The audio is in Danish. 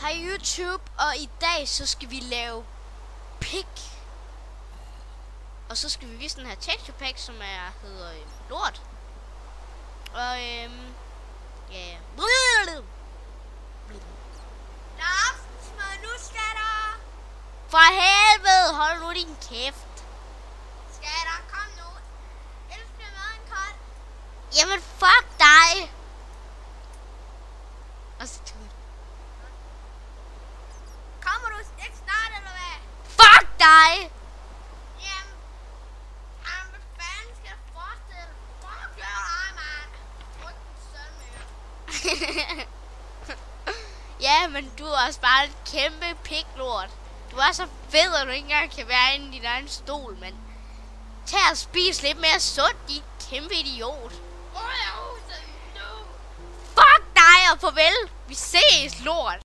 Hej YouTube, og i dag så skal vi lave pik. Og så skal vi vise den her texture pack, som hedder lort. Og ja. Lars, smid nu skatter! For helvede, hold nu din kæft. Skatter, kom nu. Ellers bliver maden kold. Jamen fuck dig. Og så Kommer du ikke snart, eller hvad? fuck dig. Jamen, hvad fanden skal jeg forestille? Fuck dig, mand. Ryk den søn med. Ja, men du er også bare et kæmpe piklort. Du er så fed, at du ikke engang kan være inde i din egen stol, men tag og spis lidt mere sundt, dit kæmpe idiot. Fuck dig og farvel. Vi ses, lort.